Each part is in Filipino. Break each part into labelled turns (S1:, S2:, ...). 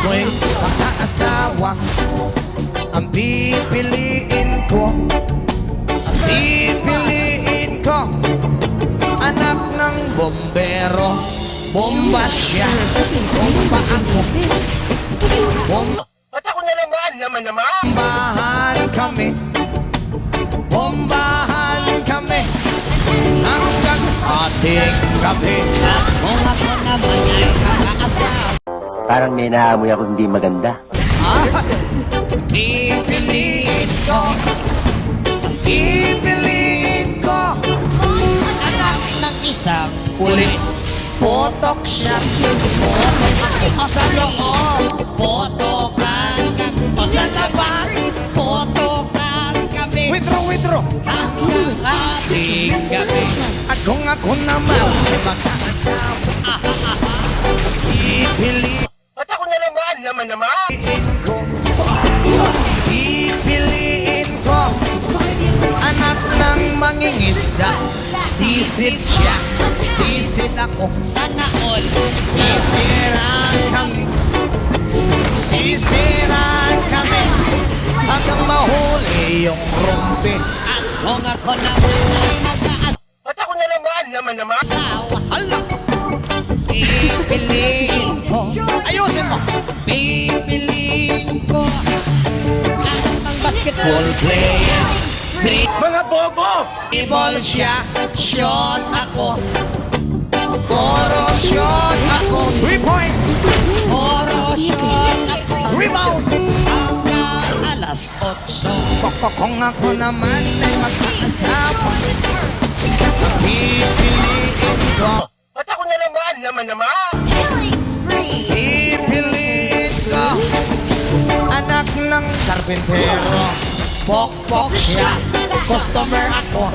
S1: ako'y makaasawa. Ang pipiliin ko, ang pipiliin ko, anak ng bombero. Bomba siya, bomba ako.
S2: Ba't ako na naman?
S1: Bombahan kami, bombahan kami, hanggang ating gabi.
S3: Kung ako naman ay makaasawa.
S4: Parang may naamoy ako hindi maganda.
S1: Pipiliin ko, pipiliin ko,
S3: Anak ng isang
S1: pulis. Potok siya, potok o sa loob,
S3: potokan kami.
S1: o sa labas.
S3: Potokan kami.
S1: Withdraw.
S3: Hanggang ating gabi.
S1: At kung ako naman ay mag-aasawa, pipiliin
S2: Ba't ako na naman?
S1: ko, pipiliin ko, anak ng mangingisda. Sisid siya, sisid ako,
S3: Sana all.
S1: sisiraan kami, sisiraan kami, hanggang mahuli yung rumpi.
S3: At kung ako naman ay mag-aasawa.
S2: Ba't ako na naman?
S1: Hala,
S3: Pipiliin ko.
S1: ayusin mo.
S3: Pipiliin ko. Anak ng basketball player.
S2: Mga bobo!
S1: Ball siya,
S3: Shot ako.
S1: puro shot ako. 3 points,
S3: Poro shot ako.
S1: rebound.
S3: Hanggang alas 8.
S1: Kung ako naman ay mag-aasawa, pipiliin ko,
S2: Ba't ako na naman?
S5: Killing spree.
S1: pipiliin ko, anak ng karpintero. Pokpok siya, customer ako.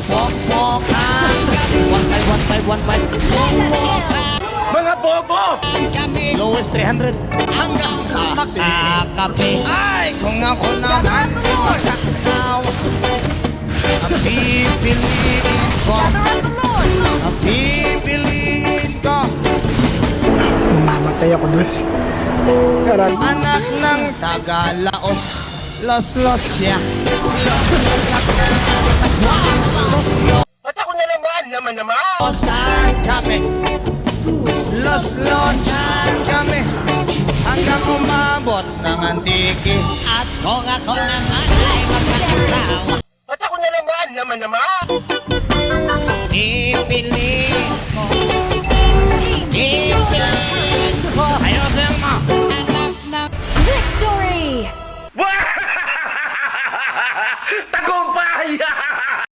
S1: Pokpokan kami, 1 5
S2: Mga bobo!
S3: Kami
S1: lowest 300.
S3: hanggang makakape.
S1: Ay, kung ako naman mag-aasawa, ang pipiliin ko,
S5: Gather up the Lord.
S1: ang pipiliin ko,
S6: Mamatay ako doon. Aral.
S1: anak ng Tagalaos. Los siya.
S2: Ba't ako na naman?
S1: Losan kami. Losan kami. Hanggang umabot ng antiki.
S3: At kung ako naman ay mag-aasawa.
S2: Ba't ako na naman?
S3: Pipiliin ko. Pipiliin ko.
S1: Ayusin mo.
S3: Anak ng
S5: Victory.
S2: Tagumpay!